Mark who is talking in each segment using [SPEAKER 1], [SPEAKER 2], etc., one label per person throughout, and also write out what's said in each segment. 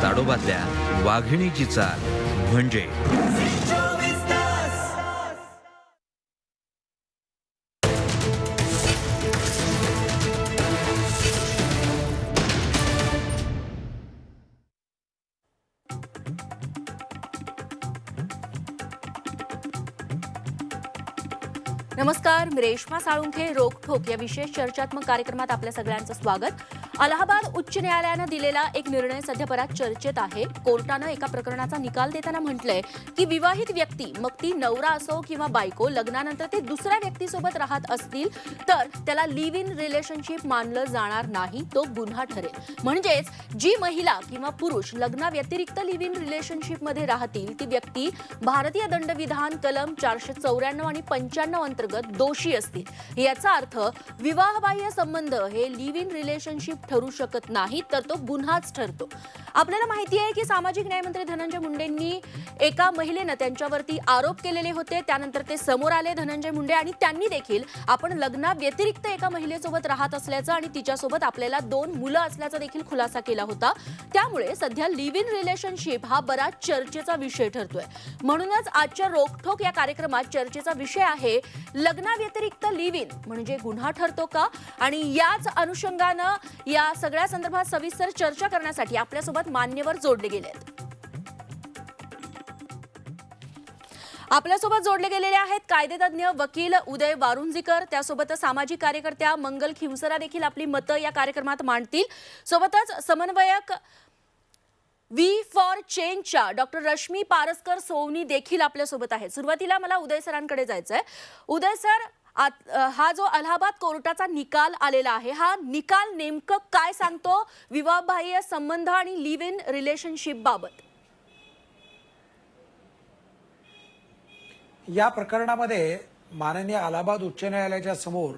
[SPEAKER 1] ताडोबातल्या वाघिणीची चाल म्हणजे
[SPEAKER 2] नमस्कार, मी रेश्मा साळुंखे. रोखोक या विशेष चर्चात्मक कार्यक्रमात आपल्या सगळ्यांचं स्वागत. अलाहाबाद उच्च न्यायालयानं दिलेला एक निर्णय सध्या बराच चर्चेत आहे. कोर्टानं एका प्रकरणाचा निकाल देताना म्हटलंय की विवाहित व्यक्ती, मग ती नवरा असो किंवा बायको, लग्नानंतर ते दुसऱ्या व्यक्तीसोबत राहत असतील तर त्याला लिव्ह इन रिलेशनशिप मानलं जाणार नाही, तो गुन्हा ठरेल. म्हणजेच जी महिला किंवा पुरुष लग्नाव्यतिरिक्त लिव्ह इन रिलेशनशिपमध्ये राहतील ती व्यक्ती भारतीय दंडविधान कलम 494 आणि 95 अंतर्गत दोषी असतील. याचा अर्थ विवाहबाह्य संबंध हे लिव्ह इन रिलेशनशिप ठरू शकत नाही, तर तो गुन्हाच ठरतो. आपल्याला माहिती आहे की सामाजिक न्यायमंत्री धनंजय मुंडेंनी एका महिलेनं त्यांच्यावरती आरोप केलेले होते. त्यानंतर ते समोर आले धनंजय मुंडे आणि त्यांनी देखील आपण लग्नाव्यतिरिक्त एका महिलेसोबत राहत असल्याचं आणि तिच्यासोबत आपल्याला 2 मुलं असल्याचा देखील खुलासा केला होता. त्यामुळे सध्या लिव्ह इन रिलेशनशिप हा बराच चर्चेचा विषय ठरतोय. म्हणूनच आजच्या रोखोक या कार्यक्रमात चर्चेचा विषय आहे लग्नाव्यतिरिक्त लिव्ह इन म्हणजे गुन्हा ठरतो का? आणि याच अनुषंगानं या सगळ्या संदर्भात सविस्तर चर्चा करण्यासाठी आपल्यासोबत मान्यवर जोडले गेले आहेत. आपल्यासोबत जोडले गेलेले आहेत कायदेतज्ञ वकील उदय वारुंजीकर, त्यासोबतच सामाजिक कार्यकर्त्या मंगल खिवसरा देखील आपली मतं या कार्यक्रमात मांडतील. सोबतच समन्वयक वी फॉर चेंजच्या डॉक्टर रश्मी पारसकर सोवनी देखील आपल्यासोबत आहेत. सुरुवातीला मला उदय सरांकडे जायचंय. उदय सर, हा जो अलाहाबाद कोर्टाचा निकाल आलेला आहे, हा निकाल नेमकं काय सांगतो विवाहबाह्य संबंध आणि लिव्ह इन रिलेशनशिप बाबत?
[SPEAKER 3] या प्रकरणामध्ये माननीय अलाहाबाद उच्च न्यायालयाच्या समोर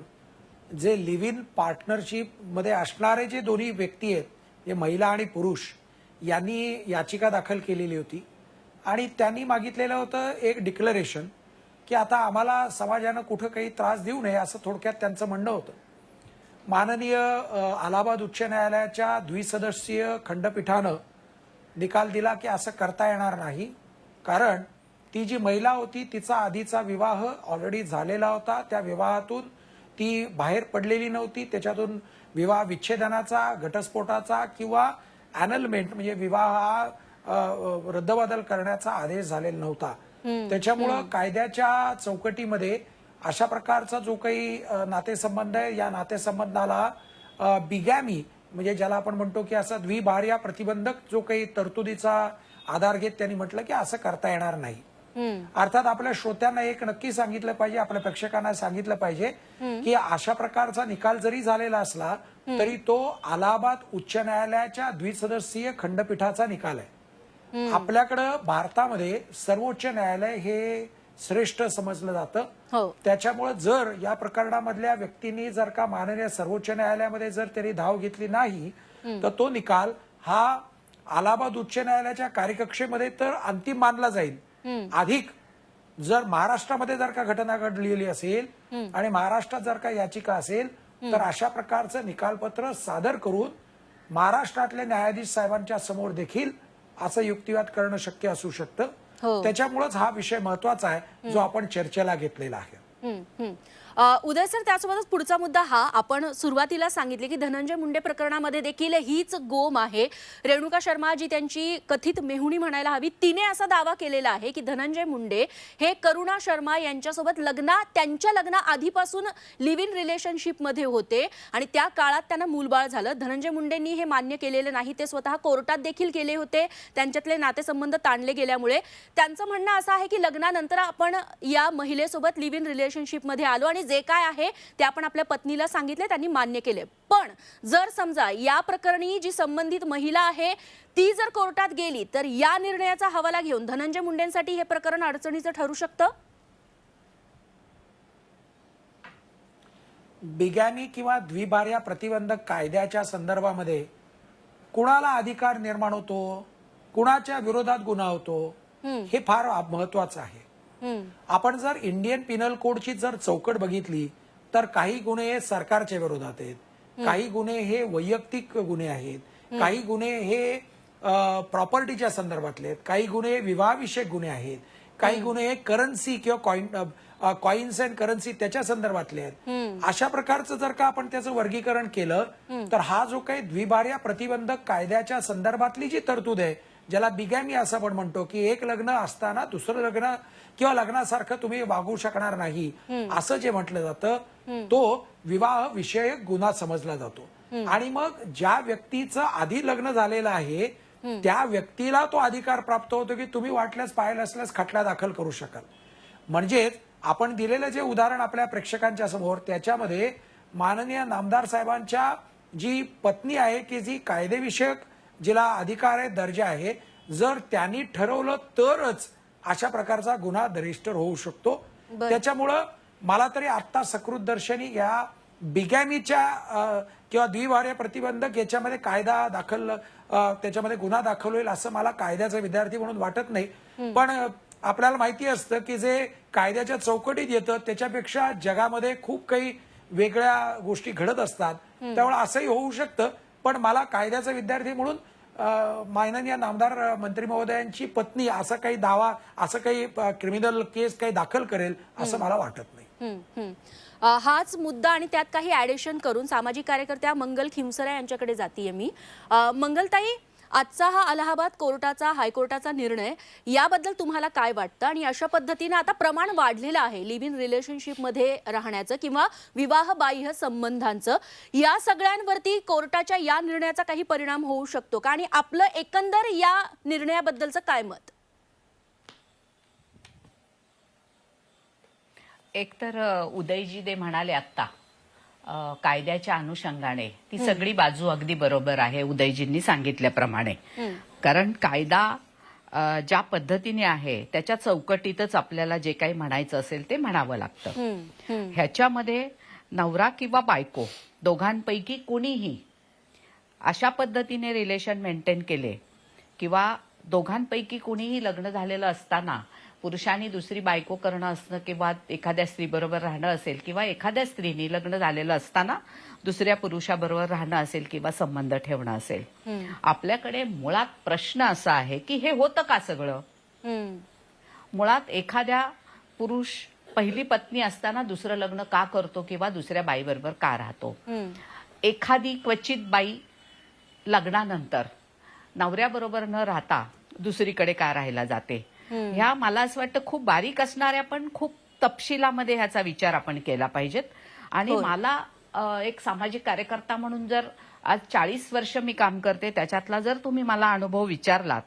[SPEAKER 3] जे लिव्ह इन पार्टनरशिप मध्ये असणारे जे दोन्ही व्यक्ती आहेत, जे महिला आणि पुरुष, यांनी याचिका दाखल केलेली होती आणि त्यांनी मागितलेलं होतं एक डिक्लेरेशन की आता आम्हाला समाजानं कुठं काही त्रास देऊ नये, असं थोडक्यात त्यांचं म्हणणं होतं. माननीय अलाहाबाद उच्च न्यायालयाच्या द्विसदस्यीय खंडपीठानं निकाल दिला की असं करता येणार नाही, कारण ती जी महिला होती तिचा आधीचा विवाह ऑलरेडी झालेला होता. त्या विवाहातून ती बाहेर पडलेली नव्हती. त्याच्यातून विवाह विच्छेदनाचा, घटस्फोटाचा किंवा अॅनलमेंट म्हणजे विवाह रद्दबातल करण्याचा आदेश झालेला नव्हता. त्याच्यामुळं कायद्याच्या चौकटीमध्ये अशा प्रकारचा जो काही नातेसंबंध आहे, या नातेसंबंधाला बिगॅमी म्हणजे ज्याला आपण म्हणतो की असा द्विभार्या प्रतिबंधक जो काही तरतुदीचा आधार घेत त्यांनी म्हटलं की असं करता येणार नाही. अर्थात आपल्या श्रोत्यांना एक नक्की सांगितलं पाहिजे, आपल्या प्रेक्षकांना सांगितलं पाहिजे की अशा प्रकारचा निकाल जरी झालेला असला तरी तो अलाहाबाद उच्च न्यायालयाच्या द्विसदस्यीय खंडपीठाचा निकाल आहे. आपल्याकडं भारतामध्ये सर्वोच्च न्यायालय हे श्रेष्ठ समजलं जातं. त्याच्यामुळे जर या प्रकरणामधल्या व्यक्तींनी जर का माननीय सर्वोच्च न्यायालयामध्ये जर त्यांनी धाव घेतली नाही तर तो निकाल हा अलाहाबाद उच्च न्यायालयाच्या कार्यकक्षेमध्ये तर अंतिम मानला जाईल. अधिक जर महाराष्ट्रामध्ये जर का घटना घडलेली असेल आणि महाराष्ट्रात जर का याचिका असेल तर अशा प्रकारचं निकालपत्र सादर करून महाराष्ट्रातल्या न्यायाधीश साहेबांच्या समोर देखील असं युक्तिवाद करणं शक्य असू शकतं. त्याच्यामुळेच हा विषय महत्वाचा आहे जो आपण चर्चेला घेतलेला आहे.
[SPEAKER 2] उदय सर, त्यासोबतच पुढचा मुद्दा हा, आपण सुरुवातीला सांगितले की धनंजय मुंडे प्रकरणामध्ये देखील हीच गोम आहे. रेणुका शर्मा जी त्यांची कथित मेहुणी म्हणायला हवी, तिने असा दावा केलेला आहे की धनंजय मुंडे हे करुणा शर्मा यांच्यासोबत त्यांच्या लग्ना आधीपासून लिव्ह इन रिलेशनशिप मध्ये होते आणि त्या काळात त्यांना मूलबाळ झालं. धनंजय मुंडेंनी हे मान्य केलेलं नाही, ते स्वतः कोर्टात देखील केले होते. त्यांच्यातले नातेसंबंध ताणले गेल्यामुळे त्यांचं म्हणणं असं आहे की लग्नानंतर आपण या महिलेसोबत लिव्ह इन रिलेशनशिप मध्ये आलो आणि जे काय आहे ते आपण आपल्या पत्नीला सांगितले, त्यांनी मान्य केले. पण जर समजा या प्रकरणी जी संबंधित महिला आहे ती जर कोर्टात गेली तर या निर्णयाचा हवाला घेऊन धनंजय मुंडेंसाठी हे प्रकरण अडचणीचं ठरू शकतं.
[SPEAKER 3] बिगॅमी किंवा द्विभार्या प्रतिबंधक कायद्याच्या संदर्भामध्ये कुणाला अधिकार निर्माण होतो, कुणाच्या विरोधात गुन्हा होतो, हे फार महत्वाचं आहे. आपण जर इंडियन पिनल कोडची जर चौकट बघितली तर काही गुन्हे हे सरकारच्या विरोधात आहेत, काही गुन्हे हे वैयक्तिक गुन्हे आहेत, काही गुन्हे हे प्रॉपर्टीच्या संदर्भातले आहेत, काही गुन्हे विवाहविषयक गुन्हे आहेत, काही गुन्हे करन्सी किंवा कॉइन्स अँड करन्सी त्याच्या संदर्भातले आहेत. अशा प्रकारचं जर का आपण त्याचं वर्गीकरण केलं तर हा जो काही द्विभार्या प्रतिबंधक कायद्याच्या संदर्भातली जी तरतूद आहे, ज्याला बिगॅमी असं आपण म्हणतो, की एक लग्न असताना दुसरं लग्न किंवा लग्नासारखं तुम्ही वागू शकणार नाही, असं जे म्हटलं जातं तो विवाह विषयक गुन्हा समजला जातो. आणि मग ज्या व्यक्तीचं आधी लग्न झालेलं आहे त्या व्यक्तीला तो अधिकार प्राप्त होतो की तुम्ही वाटल्यास पाहिलं असल्यास खटला दाखल करू शकाल. म्हणजेच आपण दिलेलं जे उदाहरण आपल्या प्रेक्षकांच्या समोर, त्याच्यामध्ये माननीय नामदार साहेबांच्या जी पत्नी आहे की जी कायदेविषयक जिला अधिकार आहे, दर्जा आहे, जर त्यांनी ठरवलं तरच अशा प्रकारचा गुन्हा रजिस्टर होऊ शकतो. त्याच्यामुळं मला तरी आता सकृत दर्शनी या बिगॅमीच्या किंवा द्विभार्य प्रतिबंधक याच्यामध्ये कायदा दाखल त्याच्यामध्ये गुन्हा दाखल होईल असं मला कायद्याचा विद्यार्थी म्हणून वाटत नाही. पण आपल्याला माहिती असतं की जे कायद्याच्या चौकटीत येतं त्याच्यापेक्षा जगामध्ये खूप काही वेगळ्या गोष्टी घडत असतात, त्यामुळे असंही होऊ शकतं. पण मला कायद्याचा विद्यार्थी म्हणून माननीय नामदार मंत्री महोदयांची पत्नी असा काही दावा, असं काही क्रिमिनल केस काही दाखल करेल असं मला वाटत नाही.
[SPEAKER 2] हाच मुद्दा आणि त्यात काही ऍडिशन करून सामाजिक कार्यकर्त्या मंगल खिमसरा यांच्याकडे जातीये मी. मंगलताई, आजचा हा अलाहाबाद कोर्टाचा, हायकोर्टाचा निर्णय याबद्दल तुम्हाला काय वाटतं? आणि अशा पद्धतीने आता प्रमाण वाढलेलं आहे लिव्ह इन रिलेशनशिपमध्ये राहण्याचं किंवा विवाह बाह्य संबंधांचं, या सगळ्यांवरती कोर्टाच्या या निर्णयाचा काही परिणाम होऊ शकतो का? आणि आपलं एकंदर या निर्णयाबद्दलचं काय मत?
[SPEAKER 4] एकतर उदयजी दे म्हणाले आत्ता कायद्याच्या अनुषंगाने ती सगळी बाजू अगदी बरोबर आहे उदयजींनी सांगितल्याप्रमाणे. कारण कायदा ज्या पद्धतीने आहे त्याच्या चौकटीतच आपल्याला जे काही म्हणायचं असेल ते म्हणावं लागतं. ह्याच्यामध्ये नवरा किंवा बायको दोघांपैकी कोणीही अशा पद्धतीने रिलेशन मेंटेन केले किंवा दोघांपैकी कोणीही लग्न झालेलं असताना पुरुषांनी दुसरी बायको करणं असणं किंवा एखाद्या स्त्रीबरोबर राहणं असेल किंवा एखाद्या स्त्रीने लग्न झालेलं असताना दुसऱ्या पुरुषाबरोबर राहणं असेल किंवा संबंध ठेवणं असेल, आपल्याकडे मुळात प्रश्न असा आहे की हे होतं का सगळं? मुळात एखाद्या पुरुष पहिली पत्नी असताना दुसरं लग्न का करतो किंवा दुसऱ्या बाईबरोबर का राहतो? एखादी क्वचित बाई लग्नानंतर नवऱ्याबरोबर न राहता दुसरीकडे का राहायला जाते? ह्या मला असं वाटतं खूप बारीक असणाऱ्या पण खूप तपशिलामध्ये ह्याचा विचार आपण केला पाहिजेत. आणि मला एक सामाजिक कार्यकर्ता म्हणून जर आज 40 वर्ष मी काम करते, त्याच्यातला जर तुम्ही मला अनुभव विचारलात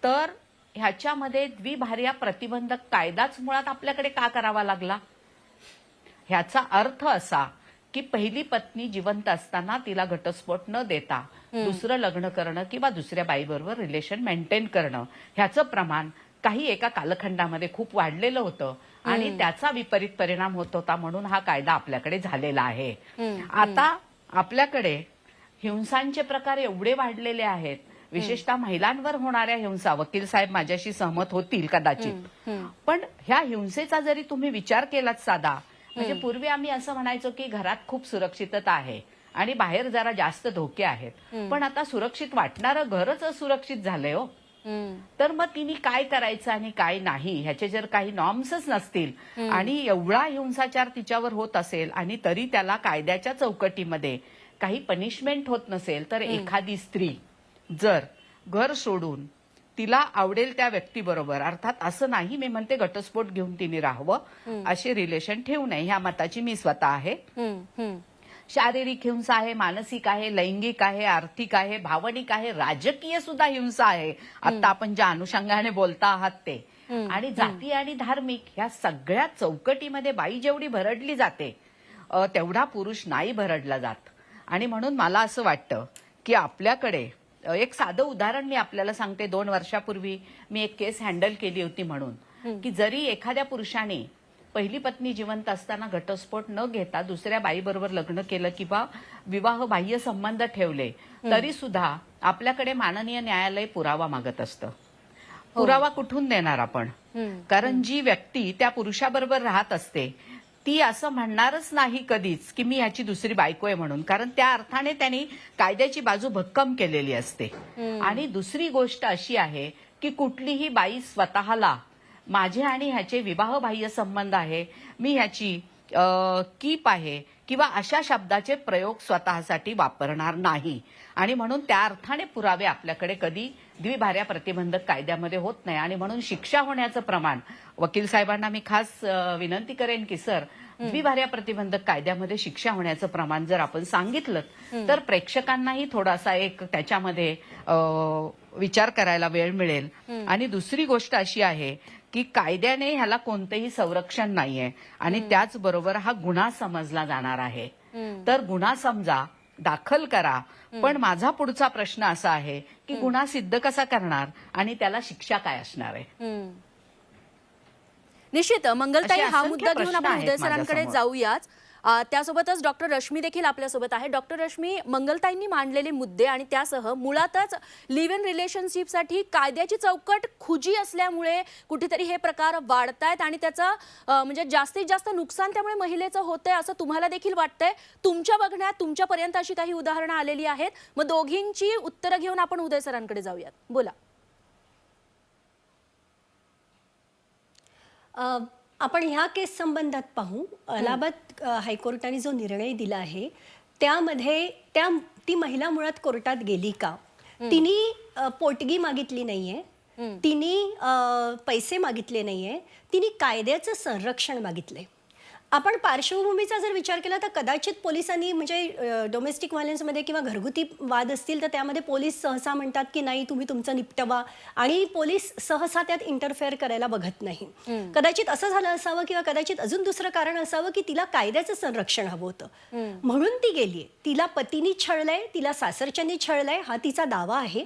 [SPEAKER 4] तर ह्याच्यामध्ये द्विभार्या प्रतिबंधक कायदाच मुळात आपल्याकडे का करावा लागला? ह्याचा अर्थ असा की पहिली पत्नी जिवंत असताना तिला घटस्फोट न देता दुसरं लग्न करणं किंवा दुसऱ्या बाईबरोबर रिलेशन मेंटेन करणं ह्याचं प्रमाण काही एका कालखंडामध्ये खूप वाढलेलं होतं आणि त्याचा विपरीत परिणाम होत होता, म्हणून हा कायदा आपल्याकडे झालेला आहे. आता आपल्याकडे हिंसांचे प्रकार एवढे वाढलेले आहेत, विशेषतः महिलांवर होणाऱ्या हिंसा, वकील साहेब माझ्याशी सहमत होतील कदाचित, पण ह्या हिंसेचा जरी तुम्ही विचार केलात साधा, म्हणजे पूर्वी आम्ही असं म्हणायचो की घरात खूप सुरक्षितता आहे आणि बाहेर जरा जास्त धोके आहेत, पण आता सुरक्षित वाटणारं घरच असुरक्षित झालंय हो. तर मग तिने काय करायचं आणि काय नाही ह्याचे जर काही नॉर्म्सच नसतील आणि एवढा हिंसाचार तिच्यावर होत असेल आणि तरी त्याला कायद्याच्या चौकटीमध्ये काही पनिशमेंट होत नसेल, तर एखादी स्त्री जर घर सोडून तिला आवडेल त्या व्यक्तीबरोबर, अर्थात असं नाही मी म्हणते घटस्फोट घेऊन तिने राहावं, असे रिलेशन ठेवू नये, ह्या मताची मी स्वतः आहे. शारीरिक हिंसा आहे, मानसिक आहे, लैंगिक आहे, आर्थिक आहे, भावनिक आहे, राजकीय सुद्धा हिंसा आहे, आता आपण ज्या अनुषंगाने बोलता आहात ते, आणि जाती आणि धार्मिक ह्या सगळ्या चौकटीमध्ये बाई जेवढी भरडली जाते तेवढा पुरुष नाही भरडला जात. आणि म्हणून मला असं वाटतं की आपल्याकडे एक साधं उदाहरण मी आपल्याला सांगते. 2 वर्षापूर्वी मी एक केस हँडल केली होती, म्हणून की जरी एखाद्या पुरुषाने पहिली पत्नी जिवंत असताना घटस्फोट न घेता दुसऱ्या बाईबरोबर लग्न केलं किंवा विवाह बाह्य संबंध ठेवले, तरी सुद्धा आपल्याकडे माननीय न्यायालय पुरावा मागत असतं. पुरावा कुठून देणार आपण? कारण जी व्यक्ती त्या पुरुषाबरोबर राहत असते ती असं म्हणणारच नाही कधीच की मी ह्याची दुसरी बायको आहे म्हणून, कारण त्या अर्थाने त्यांनी कायद्याची बाजू भक्कम केलेली असते. आणि दुसरी गोष्ट अशी आहे की कुठलीही बाई स्वतःला माझे आणि ह्याचे विवाहबाह्य संबंध आहे, मी ह्याची कीप आहे किंवा अशा शब्दाचे प्रयोग स्वतःसाठी वापरणार नाही. आणि म्हणून त्या अर्थाने पुरावे आपल्याकडे कधी द्विभार्या प्रतिबंधक कायद्यामध्ये होत नाही. आणि म्हणून शिक्षा होण्याचं प्रमाण, वकील साहेबांना मी खास विनंती करेन की सर, द्विभार्या प्रतिबंधक कायद्यामध्ये शिक्षा होण्याचं प्रमाण जर आपण सांगितलं तर प्रेक्षकांनाही थोडासा एक त्याच्यामध्ये विचार करायला वेळ मिळेल. आणि दुसरी गोष्ट अशी आहे की कायद्याने ह्याला कोणतेही संरक्षण नाहीये आणि त्याचबरोबर हा गुन्हा समजला जाणार आहे. तर गुन्हा समजा, दाखल करा, पण माझा पुढचा प्रश्न असा आहे की गुन्हा सिद्ध कसा करणार आणि त्याला शिक्षा काय असणार आहे.
[SPEAKER 2] निश्चित मंगलताई,
[SPEAKER 4] असे
[SPEAKER 2] हा
[SPEAKER 4] असंख्य
[SPEAKER 2] मुद्दा घेऊन
[SPEAKER 4] प्रश्न
[SPEAKER 2] आपण
[SPEAKER 4] आहेत
[SPEAKER 2] उदय सरांकडे
[SPEAKER 4] माझ्यासमोर.
[SPEAKER 2] जाऊयाच. त्यासोबतच डॉक्टर रश्मी देखील आपल्यासोबत आहे. डॉक्टर रश्मी, मंगलताईंनी मांडलेले मुद्दे आणि त्यासह मुळातच लिव्ह इन रिलेशनशिपसाठी कायद्याची चौकट खुजी असल्यामुळे कुठेतरी हे प्रकार वाढतायत आणि त्याचं म्हणजे जास्तीत जास्त नुकसान त्यामुळे महिलेचं होतंय असं तुम्हाला देखील वाटतंय. तुमच्या बघण्यात तुमच्यापर्यंत अशी काही उदाहरणं आलेली आहेत. मग दोघींची उत्तरं घेऊन आपण उदय सरांकडे जाऊयात. बोला.
[SPEAKER 5] आपण ह्या केस संबंधात पाहू. अलाहाबाद हायकोर्टाने जो निर्णय दिला आहे त्यामध्ये ती महिला मुळात कोर्टात गेली का? तिने पोटगी मागितली नाहीये, तिने पैसे मागितले नाहीये, तिने कायद्याचं संरक्षण मागितले. आपण पार्श्वभूमीचा जर विचार केला तर कदाचित पोलिसांनी म्हणजे डोमेस्टिक व्हायलन्समध्ये किंवा घरगुती वाद असतील तर त्यामध्ये पोलीस सहसा म्हणतात की नाही तुम्ही तुमचं निपटवा आणि पोलीस सहसा त्यात इंटरफेअर करायला बघत नाही. कदाचित असं झालं असावं किंवा कदाचित अजून दुसरं कारण असावं की तिला कायद्याचं संरक्षण हवं होतं म्हणून ती गेलीये. तिला पतीनी छळलंय, तिला सासरच्यांनी छळलंय, हा तिचा दावा आहे.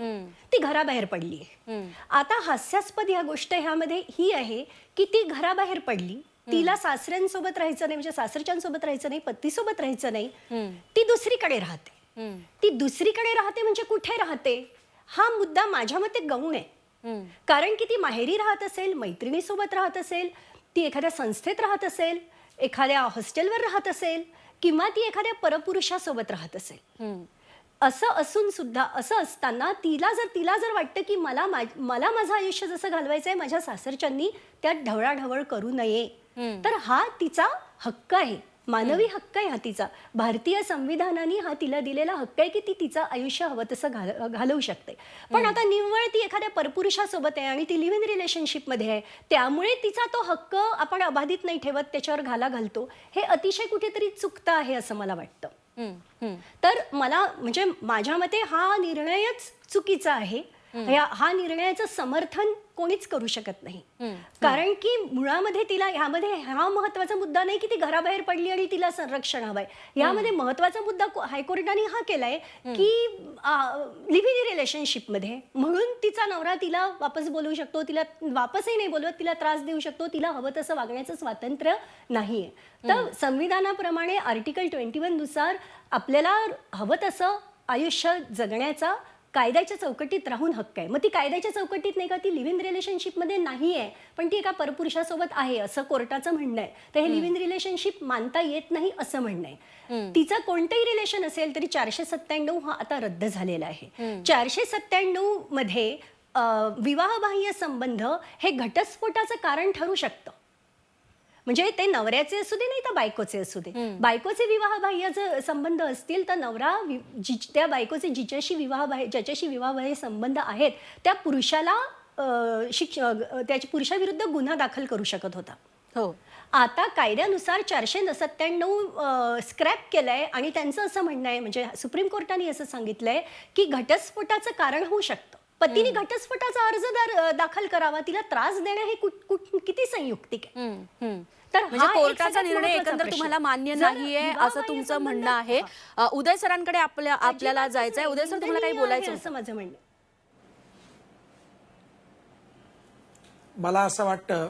[SPEAKER 5] ती घराबाहेर पडलीये. आता हास्यास्पद ह्या गोष्ट ह्यामध्ये ही आहे की ती घराबाहेर पडली, तिला सासऱ्यांसोबत राहायचं नाही, म्हणजे सासरच्यांसोबत राहायचं नाही, पतीसोबत राहायचं नाही, ती दुसरीकडे राहते. ती दुसरीकडे राहते म्हणजे कुठे राहते हा मुद्दा माझ्या मते गौण आहे. कारण की ती माहेरी राहत असेल, मैत्रिणीसोबत राहत असेल, ती एखाद्या संस्थेत राहत असेल, एखाद्या हॉस्टेलवर राहत असेल किंवा ती एखाद्या परपुरुषासोबत राहत असेल. असं असून सुद्धा, असं असताना तिला जर वाटतं की मला माझं आयुष्य जसं घालवायचंय माझ्या सासरच्यांनी त्यात ढवळाढवळ करू नये, तर हा तिचा हक्क आहे, मानवी हक्क आहे हा तिचा. भारतीय संविधानाने हा तिला दिलेला हक्क आहे की ती तिचं आयुष्य हवं तसं घालवू शकते. पण आता निव्वळ ती एखाद्या परपुरुषासोबत आहे आणि ती लिव्ह इन रिलेशनशिपमध्ये आहे, त्यामुळे तिचा तो हक्क आपण अबाधित नाही ठेवत, त्याच्यावर घाला घालतो, हे अतिशय कुठेतरी चुकतं आहे असं मला वाटतं. तर मला म्हणजे माझ्या मते हा निर्णयच चुकीचा आहे. हा निर्णयाचं समर्थन कोणीच करू शकत नाही. कारण की मुळामध्ये तिला ह्यामध्ये हा महत्वाचा मुद्दा नाही की ती घराबाहेर पडली आणि तिला संरक्षण हवंय. यामध्ये महत्वाचा मुद्दा हायकोर्टाने हा केलाय की लिव्ह इन रिलेशनशिपमध्ये म्हणून तिचा नवरा तिला वापस बोलवू शकतो, तिला वापसही नाही बोलवत, तिला त्रास देऊ शकतो, तिला हवं तसं वागण्याचं स्वातंत्र्य नाहीये. तर संविधानाप्रमाणे आर्टिकल 21 नुसार आपल्याला हवं तसं आयुष्य जगण्याचा कायद्याच्या चौकटीत राहून हक्क आहे. मग ती कायद्याच्या चौकटीत नाही का, ती लिव्ह इन रिलेशनशिपमध्ये नाही आहे पण ती एका परपुरुषासोबत आहे असं कोर्टाचं म्हणणं आहे. तर हे लिव्ह इन रिलेशनशिप मानता येत नाही असं म्हणणं आहे. तिचं कोणतंही रिलेशन असेल तरी 497 हा आता रद्द झालेला आहे. 497 मध्ये विवाहबाह्य संबंध हे घटस्फोटाचं कारण ठरू शकतं. म्हणजे ते नवऱ्याचे असू दे नाही तर बायकोचे असू दे. बायकोचे विवाहबाह्य जर संबंध असतील तर नवरा त्या बायकोचे ज्याच्याशी विवाहबाह्य संबंध आहेत त्या पुरुषाला त्याच्या पुरुषाविरुद्ध गुन्हा दाखल करू शकत होता.
[SPEAKER 2] हो.
[SPEAKER 5] आता कायद्यानुसार 497 स्क्रॅप केलंय आणि त्यांचं असं म्हणणं आहे, म्हणजे सुप्रीम कोर्टाने असं सांगितलंय की घटस्फोटाचं कारण होऊ शकतं. पतीने घटस्फोटाचा अर्ज दाखल करावा, तिला त्रास देणं हे किती संयुक्तिक आहे. तर
[SPEAKER 2] म्हणजे कोर्टाचा निर्णय एकंदर तुम्हाला मान्य नाहीये असं तुमचं म्हणणं आहे. उदय सरांकडे आपल्याला जायचंय. उदय सर, तुम्हाला काही बोलायचं
[SPEAKER 5] असं माझं म्हणणं.
[SPEAKER 3] मला असं वाटतं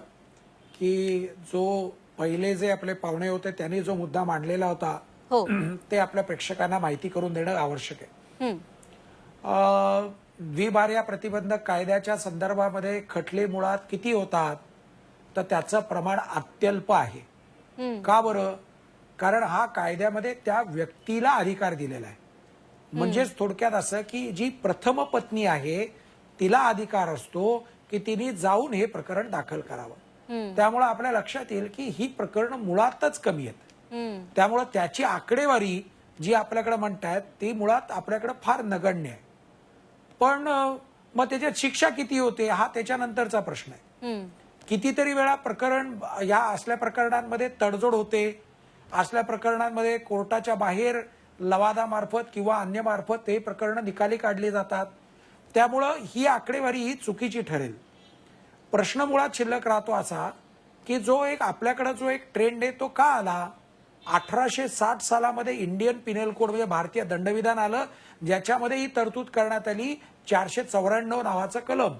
[SPEAKER 3] की जो पहिले जे आपले पाहुणे होते त्यांनी जो मुद्दा मांडलेला होता
[SPEAKER 2] हो
[SPEAKER 3] ते आपल्या प्रेक्षकांना माहिती करून देणं आवश्यक आहे. द्विभार्या प्रतिबंधक कायद्याच्या संदर्भामध्ये खटले मुळात किती होतात तर त्याचं प्रमाण अत्यल्प आहे. का बरं? कारण हा कायद्यामध्ये त्या व्यक्तीला अधिकार दिलेला आहे. म्हणजेच थोडक्यात असं की जी प्रथम पत्नी आहे तिला अधिकार असतो की तिने जाऊन हे प्रकरण दाखल करावं. त्यामुळे आपल्या लक्षात येईल की ही प्रकरण मुळातच कमी आहेत. त्यामुळे त्याची आकडेवारी जी आपल्याकडे म्हणतायत ती मुळात आपल्याकडे फार नगण्य आहे. पण मग त्याच्यात शिक्षा किती होते हा त्याच्यानंतरचा प्रश्न आहे. कितीतरी वेळा प्रकरण या असल्या प्रकरणांमध्ये तडजोड होते, असल्या प्रकरणांमध्ये कोर्टाच्या बाहेर लवादामार्फत किंवा अन्य मार्फत हे प्रकरण निकाली काढली जातात. त्यामुळं ही आकडेवारी ही चुकीची ठरेल. प्रश्न मुळात शिल्लक राहतो असा की जो एक आपल्याकडे जो एक ट्रेंड आहे तो का आला? 1860 सालामध्ये इंडियन पिनल कोड म्हणजे भारतीय दंडविधान आलं, ज्याच्यामध्ये ही तरतूद करण्यात आली 494 नावाचं कलम,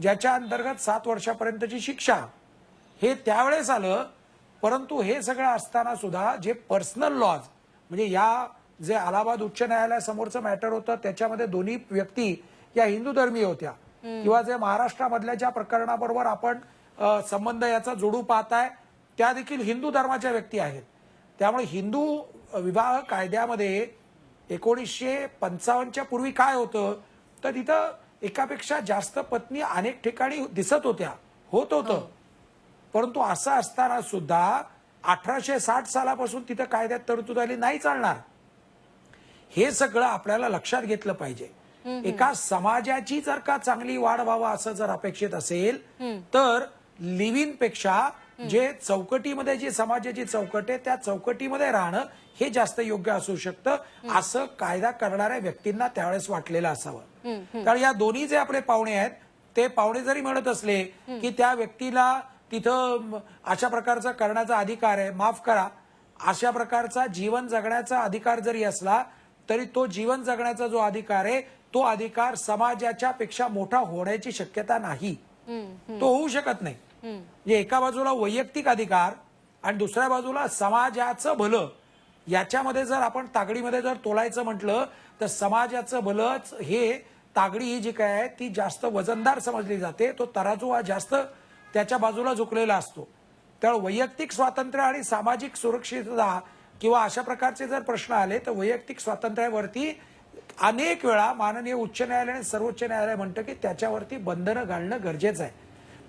[SPEAKER 3] ज्याच्या अंतर्गत 7 वर्षापर्यंतची शिक्षा. हे त्यावेळेस आलं. परंतु हे सगळं असताना सुद्धा जे पर्सनल लॉज म्हणजे या जे अलाहाबाद उच्च न्यायालयासमोरचं मॅटर होतं त्याच्यामध्ये दोन्ही व्यक्ती या हिंदू धर्मीय होत्या, किंवा जे महाराष्ट्रामधल्या ज्या प्रकरणाबरोबर आपण संबंध याचा जोडू पाहताय त्या देखील हिंदू धर्माच्या व्यक्ती आहेत. त्यामुळे हिंदू विवाह कायद्यामध्ये 1955च्या पूर्वी काय होतं तर तिथं एकापेक्षा जास्त पत्नी अनेक ठिकाणी दिसत होत्या, होत होतं. परंतु असं असताना सुद्धा 1860 सालापासून तिथं कायद्यात तरतूद आली नाही चालणार. हे सगळं आपल्याला लक्षात घेतलं पाहिजे. एका समाजाची जर का चांगली वाढ व्हावं असं जर अपेक्षित असेल तर लिव्ह इन पेक्षा जे चौकटीमध्ये जी समाजाची चौकट आहे त्या चौकटीमध्ये राहणं हे जास्त योग्य असू शकतं, असं कायदा करणाऱ्या व्यक्तींना त्यावेळेस वाटलेलं असावं. कारण या दोन्ही जे आपले पाहुणे आहेत ते पाहुणे जरी म्हणत असले की त्या व्यक्तीला तिथं अशा प्रकारचा करण्याचा अधिकार आहे, माफ करा, अशा प्रकारचा जीवन जगण्याचा अधिकार जरी असला तरी तो जीवन जगण्याचा जो अधिकार आहे तो अधिकार समाजाच्या पेक्षा मोठा होण्याची शक्यता नाही, तो होऊ शकत नाही. म्हणजे एका बाजूला वैयक्तिक अधिकार आणि दुसऱ्या बाजूला समाजाचं भलं, याच्यामध्ये जर आपण तागडीमध्ये जर तोलायचं म्हटलं तर समाजाचं भलंच हे तागडी ही जी काय आहे ती जास्त वजनदार समजली जाते. तो तराजू हा जास्त त्याच्या बाजूला झुकलेला असतो. त्यामुळे वैयक्तिक स्वातंत्र्य आणि सामाजिक सुरक्षितता किंवा अशा प्रकारचे जर प्रश्न आले तर वैयक्तिक स्वातंत्र्यावरती अनेक वेळा माननीय उच्च न्यायालय आणि सर्वोच्च न्यायालय म्हणतं की त्याच्यावरती बंधनं घालणं गरजेचं आहे.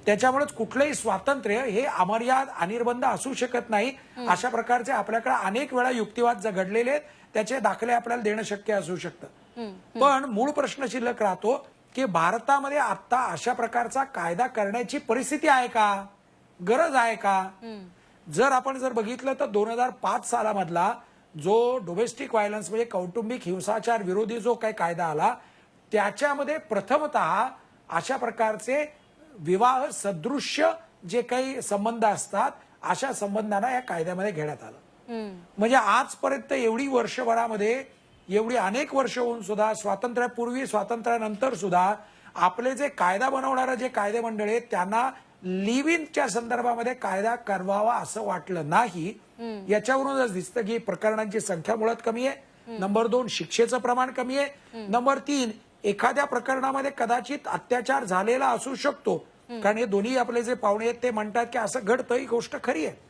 [SPEAKER 3] त्याच्यामुळेच कुठलंही स्वातंत्र्य हे अमर्याद अनिर्बंध असू शकत नाही. अशा प्रकारचे आपल्याकडे अनेक वेळा युक्तिवाद घडलेले आहेत, त्याचे दाखले आपल्याला देणं शक्य असू शकतं. पण मूळ प्रश्न शिल्लक राहतो की भारतामध्ये आता अशा प्रकारचा कायदा करण्याची परिस्थिती आहे का, गरज आहे का? जर आपण जर बघितलं तर 2005 सालामधला जो डोमेस्टिक व्हायलन्स म्हणजे कौटुंबिक हिंसाचार विरोधी जो काही कायदा आला त्याच्यामध्ये प्रथमतः अशा प्रकारचे विवाह सदृश्य जे काही संबंध असतात अशा संबंधांना या कायद्यामध्ये घेण्यात आलं. म्हणजे आजपर्यंत एवढी वर्षभरामध्ये एवढी अनेक वर्ष होऊन सुद्धा स्वातंत्र्यापूर्वी स्वातंत्र्यानंतर सुद्धा आपले जे कायदा बनवणारे जे कायदे मंडळ आहेत त्यांना लिव्ह इनच्या संदर्भामध्ये कायदा करावा असं वाटलं नाही. याच्यावरूनच दिसतं की प्रकरणांची संख्या मुळात कमी आहे. नंबर 2 शिक्षेचं प्रमाण कमी आहे. नंबर 3 एखाद्या प्रकरणामध्ये कदाचित अत्याचार झालेला असू शकतो, कारण हे दोन्ही आपले जे पाहुणे आहेत ते म्हणतात की असं घडतं, ही गोष्ट खरी आहे.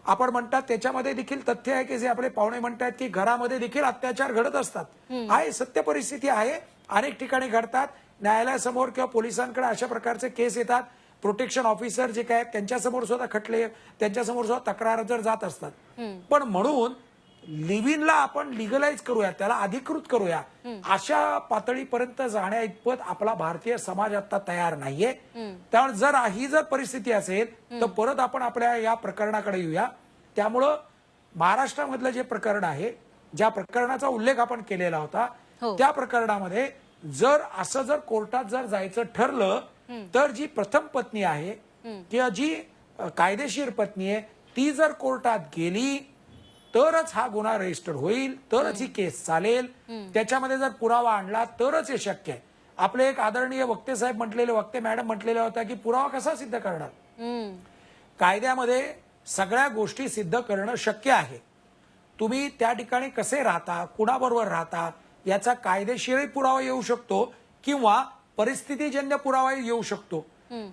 [SPEAKER 3] आपण म्हणतात त्याच्यामध्ये देखील तथ्य आहे की जे आपले पाहुणे म्हणतात की घरामध्ये देखील अत्याचार घडत असतात. आहे, सत्य परिस्थिती आहे, अनेक ठिकाणी घडतात. न्यायालयासमोर किंवा पोलिसांकडे अशा प्रकारचे केस येतात. प्रोटेक्शन ऑफिसर जे काय त्यांच्यासमोर सुद्धा खटले, त्यांच्यासमोर सुद्धा तक्रार जर जात असतात. पण म्हणून लिव्ह इनला आपण लिगलाइज करूया, त्याला अधिकृत करूया, अशा पातळीपर्यंत जाण्या इतपत आपला भारतीय समाज आता तयार नाहीये. त्यामुळे जर ही जर परिस्थिती असेल तर परत आपण आपल्या या प्रकरणाकडे येऊया. त्यामुळं महाराष्ट्रामधलं जे प्रकरण आहे, ज्या प्रकरणाचा उल्लेख आपण केलेला होता त्या प्रकरणामध्ये जर असं जर कोर्टात जर जायचं ठरलं तर जी प्रथम पत्नी आहे किंवा जी कायदेशीर पत्नी आहे ती जर कोर्टात गेली तरच हा गुन्हा रजिस्टर होईल, तरच ही केस चालेल. त्याच्यामध्ये जर पुरावा आणला तरच हे शक्य आहे. आपले एक आदरणीय वक्ते साहेब म्हटलेले, वक्ते मॅडम म्हटलेले होता की पुरावा कसा सिद्ध करणार? कायद्यामध्ये सगळ्या गोष्टी सिद्ध करणं शक्य आहे. तुम्ही त्या ठिकाणी कसे राहता, कुणाबरोबर राहता याचा कायदेशीरही पुरावा येऊ शकतो किंवा परिस्थितीजन्य पुरावा येऊ शकतो.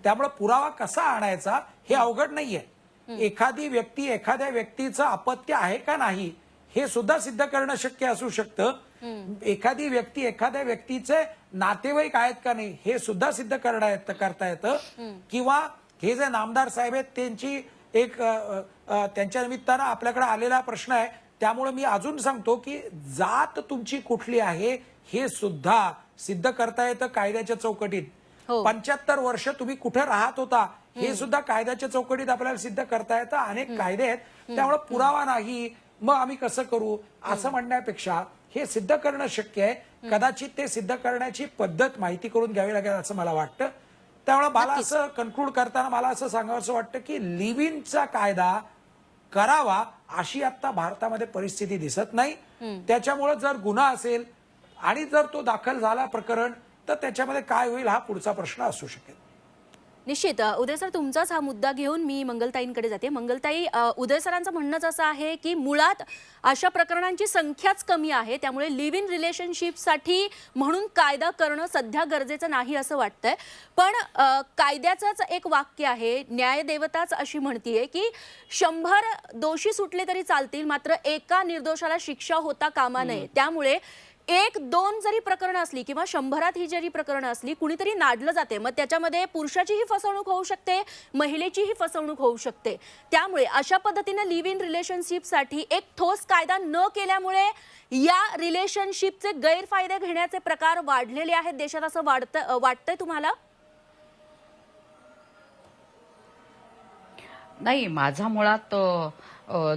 [SPEAKER 3] त्यामुळे पुरावा कसा आणायचा हे अवघड नाहीये. एखादी व्यक्ती एखाद्या व्यक्तीचं अपत्य आहे का नाही हे सुद्धा सिद्ध करणं शक्य असू शकतं. एखादी व्यक्ती एखाद्या व्यक्तीचे नातेवाईक आहेत का नाही हे सुद्धा सिद्ध करता येतं. किंवा हे जे नामदार साहेब आहेत त्यांची एक त्यांच्या निमित्तानं आपल्याकडे आलेला प्रश्न आहे, त्यामुळे मी अजून सांगतो की जात तुमची कुठली आहे हे सुद्धा सिद्ध करता येतं कायद्याच्या चौकटीत. 75 वर्ष तुम्ही कुठे राहत होता हे सुद्धा कायद्याच्या चौकटीत आपल्याला सिद्ध करता येतं. अनेक कायदे आहेत, त्यामुळे पुरावा नाही मग आम्ही कसं करू असं म्हणण्यापेक्षा हे सिद्ध करणं शक्य आहे. कदाचित ते सिद्ध करण्याची पद्धत माहिती करून घ्यावी लागेल असं मला वाटतं. त्यामुळे मला असं कन्क्लूड करताना मला असं सांगावं वाटतं की लिव्ह इनचा कायदा करावा अशी आता भारतामध्ये परिस्थिती दिसत नाही. त्याच्यामुळे जर गुन्हा असेल आणि जर तो दाखल झाला प्रकरण तर त्याच्यामध्ये काय होईल हा पुढचा प्रश्न असू शकेल.
[SPEAKER 2] निश्चित. उदय सर, तुमचाच हा मुद्दा घेऊन मी मंगलताईंकडे जाते. मंगलताई, उदय सरांचं म्हणणंच असं आहे की मुळात अशा प्रकरणांची संख्याच कमी आहे, त्यामुळे लिव्ह इन रिलेशनशिपसाठी म्हणून कायदा करणं सध्या गरजेचं नाही असं वाटतंय. पण कायद्याचंच एक वाक्य आहे, न्यायदेवताच अशी म्हणतीये की 100 दोषी सुटले तरी चालतील, मात्र एका निर्दोषाला शिक्षा होता कामा नये. त्यामुळे 1-2 जरी प्रकरणं असली किंवा 100 ही जरी प्रकरणं असली, कुणीतरी नाडलं जाते, मग त्याच्यामध्ये पुरुषाचीही फसवणूक होऊ शकते, महिलेचीही फसवणूक होऊ शकते. त्यामुळे अशा पद्धतीने लिव्ह इन रिलेशनशिपसाठी एक ठोस कायदा न केल्यामुळे या रिलेशनशिपचे गैरफायदे घेण्याचे प्रकार वाढलेले आहेत देशात असं वाटतंय तुम्हाला?
[SPEAKER 4] नाही, माझा मुळात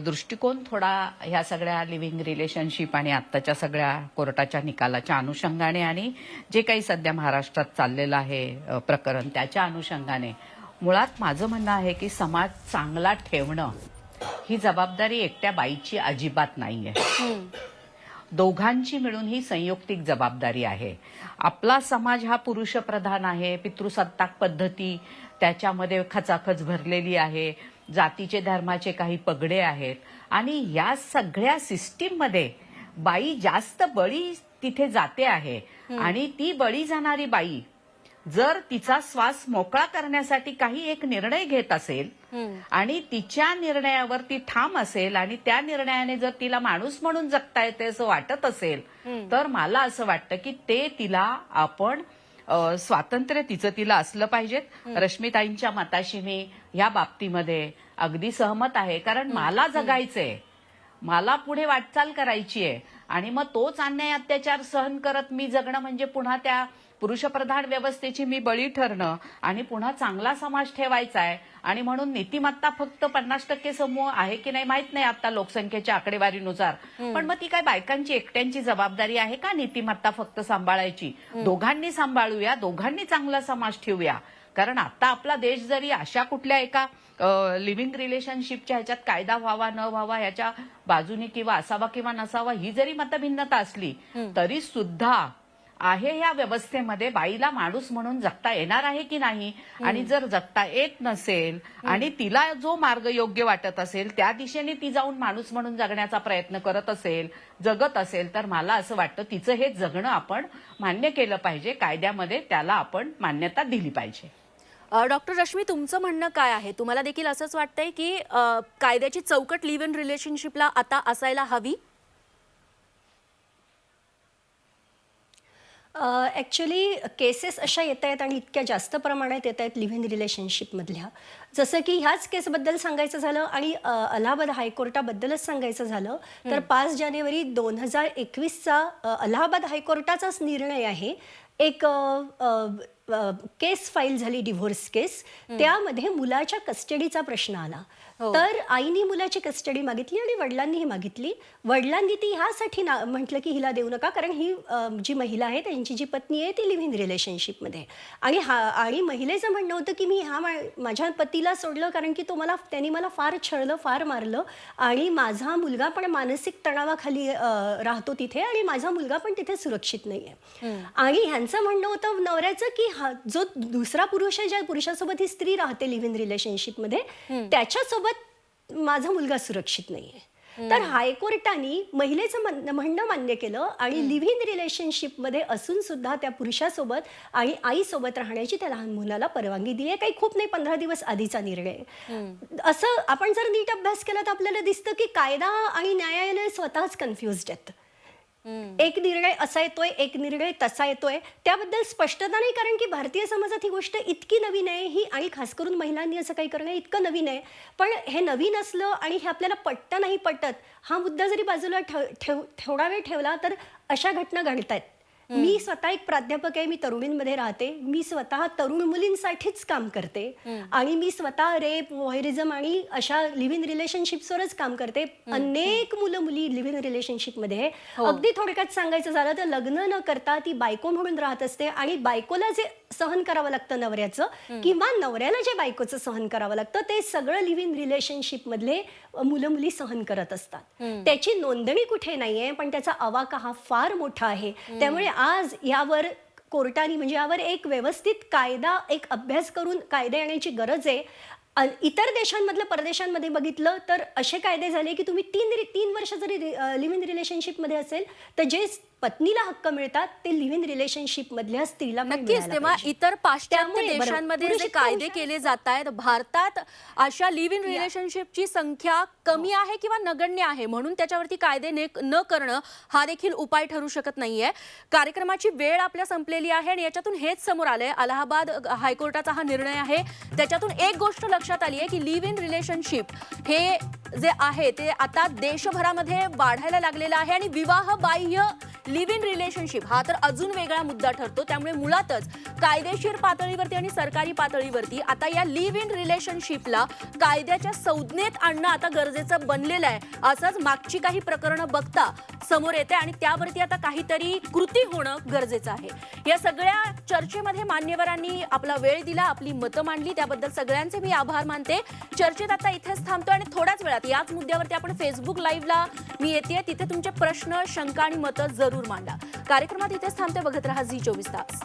[SPEAKER 4] दृष्टिकोन थोडा ह्या सगळ्या लिव्हिंग रिलेशनशिप आणि आत्ताच्या सगळ्या कोर्टाच्या निकालाच्या अनुषंगाने आणि जे काही सध्या महाराष्ट्रात चाललेलं आहे प्रकरण त्याच्या अनुषंगाने मुळात माझं म्हणणं आहे की समाज चांगला ठेवणं ही जबाबदारी एकट्या बाईची अजिबात नाहीये. दोघांची मिळून ही संयुक्तिक जबाबदारी आहे. आपला समाज हा पुरुषप्रधान आहे, पितृसत्ताक पद्धती त्याच्यामध्ये खचाखच भरलेली आहे, जातीचे धर्माचे काही पगडे आहेत आणि या सगळ्या सिस्टीममध्ये बाई जास्त बळी तिथे जाते आहे. आणि ती बळी जाणारी बाई जर तिचा श्वास मोकळा करण्यासाठी काही एक निर्णय घेत असेल आणि तिच्या निर्णयावर ती ठाम असेल आणि त्या निर्णयाने जर तिला माणूस म्हणून जगता येते असं वाटत असेल तर मला असं वाटतं की ते तिला आपण स्वातंत्र्य तिला असलं पाहिजे. रश्मिताईंच्या मताशी मी या बाबतीमध्ये अगदी सहमत आहे. कारण मला जगायचंय, मला पुढे वाटचाल करायची आहे आणि मग तोच अन्याय अत्याचार सहन करत मी जगणं म्हणजे पुन्हा त्या पुरुषप्रधान व्यवस्थेची मी बळी ठरणं आणि पुन्हा चांगला समाज ठेवायचा आहे. आणि म्हणून नीतिमत्ता फक्त 50% समूह आहे की नाही माहित नाही आता लोकसंख्येच्या आकडेवारीनुसार, पण मग ती काय बायकांची एकट्यांची जबाबदारी आहे का नीतिमत्ता फक्त सांभाळायची? दोघांनी सांभाळूया, दोघांनी चांगला समाज ठेवूया. कारण आता आपला देश जरी अशा कुठल्या एका लिव्हिंग रिलेशनशिपच्या ह्याच्यात कायदा व्हावा न व्हावा ह्याच्या बाजूने किंवा असावा किंवा नसावा ही जरी मतभिन्नता असली तरी सुद्धा आहे ह्या व्यवस्थेमध्ये बाईला माणूस म्हणून जगता येणार आहे की नाही. आणि जर जगता येत नसेल आणि तिला जो मार्ग योग्य वाटत असेल त्या दिशेने ती जाऊन माणूस म्हणून जगण्याचा प्रयत्न करत असेल, जगत असेल, तर मला असं वाटतं तिचं हे जगणं आपण मान्य केलं पाहिजे, कायद्यामध्ये त्याला आपण मान्यता दिली पाहिजे.
[SPEAKER 2] डॉक्टर रश्मी, तुमचं म्हणणं काय आहे? तुम्हाला देखील असंच वाटतंय की कायद्याची चौकट लिव्ह इन रिलेशनशिपला आता असायला हवी?
[SPEAKER 5] ॲक्च्युली केसेस अशा येत आहेत आणि इतक्या जास्त प्रमाणात येत आहेत लिव्ह इन रिलेशनशिपमधल्या. जसं की ह्याच केसबद्दल सांगायचं झालं आणि अलाहाबाद हायकोर्टाबद्दलच सांगायचं झालं तर 5 जानेवारी 2021चा अलाहाबाद हायकोर्टाचाच निर्णय आहे. एक केस फाईल झाली, डिव्होर्स केस. त्यामध्ये मुलाच्या कस्टडीचा प्रश्न आला. तर आईने मुलाची कस्टडी मागितली आणि वडिलांनीही मागितली. वडिलांनी ती ह्यासाठी म्हटलं की हिला देऊ नका, कारण ही जी महिला आहे त्यांची जी पत्नी आहे ती लिव्ह इन रिलेशनशिपमध्ये आणि महिलेचं म्हणणं होतं की मी माझ्या पतीला सोडलं कारण की त्यांनी मला फार छळलं, फार मारलं आणि माझा मुलगा पण मानसिक तणावाखाली राहतो तिथे आणि माझा मुलगा पण तिथे सुरक्षित नाहीये. आणि ह्यांचं म्हणणं होतं नवऱ्याचं की जो दुसरा पुरुष आहे, ज्या पुरुषासोबत ही स्त्री राहते लिव्ह इन रिलेशनशिपमध्ये, त्याच्यासोबत माझा मुलगा सुरक्षित नाहीये. तर हायकोर्टाने महिलेचं म्हणणं मान्य केलं आणि लिव्ह इन रिलेशनशिपमध्ये असून सुद्धा त्या पुरुषासोबत आणि आईसोबत राहण्याची त्या लहान मुलाला परवानगी दिली आहे. काही खूप नाही, 15 दिवस आधीचा निर्णय. असं आपण जर नीट अभ्यास केला तर आपल्याला दिसतं की कायदा आणि न्यायालय स्वतःच कन्फ्युज्ड आहेत. एक निर्णय असा येतोय, एक निर्णय तसा येतोय, त्याबद्दल स्पष्टता नाही. कारण की भारतीय समाजात ही गोष्ट इतकी नवीन आहे ही, आणि खास करून महिलांनी असं काही करणं इतकं नवीन आहे. पण हे नवीन असलं आणि हे आपल्याला पटतं नाही पटत, हा मुद्दा जरी बाजूला थोडा वेळ ठेवला तर अशा घटना घडतायत. मी स्वतः एक प्राध्यापक आहे, मी तरुणींमध्ये राहते, मी स्वतः तरुण मुलींसाठीच काम करते आणि मी स्वतः रेप, व्हॉयरिझम आणि अशा लिव्ह इन रिलेशनशिप्सवरच काम करते. अनेक मुलं मुली लिव्ह इन रिलेशनशिपमध्ये. अगदी थोडक्यात सांगायचं झालं तर लग्न न करता ती बायको म्हणून राहत असते आणि बायकोला जे सहन करावं लागतं नवऱ्याचं, किंवा नवऱ्याला जे बायकोचं सहन करावं लागतं, ते सगळं लिव्ह इन रिलेशनशिप मधले मुलं मुली सहन करत असतात. त्याची नोंदणी कुठे नाहीये, पण त्याचा अवाका हा फार मोठा आहे. त्यामुळे आज यावर कोर्टाने, म्हणजे यावर एक व्यवस्थित कायदा, एक अभ्यास करून कायदे आणण्याची गरज आहे. इतर देशांमधलं, परदेशांमध्ये बघितलं तर असे कायदे झाले की तुम्ही 3 वर्ष जरी लिव्ह इन रिलेशनशिपमध्ये असेल तर जे पत्नीला हक्क मिळतात ते लिव्ह इन रिलेशनशिप मधल्या स्त्रीला पण
[SPEAKER 2] नक्कीच.
[SPEAKER 5] मिळायला
[SPEAKER 2] तेव्हा
[SPEAKER 5] पाहिजे.
[SPEAKER 2] इतर पाश्चात्य
[SPEAKER 5] त्यामुळे बरोबर,
[SPEAKER 2] देशांमध्ये
[SPEAKER 5] पुरुष
[SPEAKER 2] जे
[SPEAKER 5] इतका
[SPEAKER 2] कायदे
[SPEAKER 5] हुशार-
[SPEAKER 2] केले जात आहेत, भारतात अशा लिव्ह इन रिलेशनशिपची संख्या कमी आहे किंवा नगण्य आहे, म्हणून त्याच्यावरती कायदे न करणं हा देखील उपाय ठरू शकत नाहीये. कार्यक्रमाची वेळ आपल्या संपलेली आहे आणि याच्यातून हेच समोर आलंय, अलाहाबाद हायकोर्टाचा हा निर्णय आहे, त्याच्यातून एक गोष्ट लक्षात आली आहे की लिव्ह इन रिलेशनशिप हे जे आहे ते आता देशभरामध्ये वाढायला लागलेलं आहे आणि विवाह बाह्य लिव्ह इन रिलेशनशिप हा तर अजून वेगळा मुद्दा ठरतो. त्यामुळे मुळातच कायदेशीर पातळीवरती आणि सरकारी पातळीवरती आता या लिव्ह इन रिलेशनशिपला कायद्याच्या संज्ञेत आणणं आता गरजेचं बनलेलं आहे. असंच मागची काही प्रकरणं बघता समोर येते आणि त्यावरती आता काहीतरी कृती होणं गरजेचं आहे. या सगळ्या चर्चेमध्ये मान्यवरांनी आपला वेळ दिला, आपली मतं मांडली, त्याबद्दल सगळ्यांचे मी आभार मानते. चर्चेत आता इथेच थांबतो आणि थोड्याच वेळात याच मुद्द्यावरती आपण फेसबुक लाईव्हला मी येते, तिथे तुमचे प्रश्न, शंका आणि मतं जरूर मांडा. कार्यक्रमात इथेच थांबते. बघत रहा झी24 तास.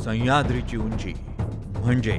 [SPEAKER 1] सह्याद्रीची उंची म्हणजे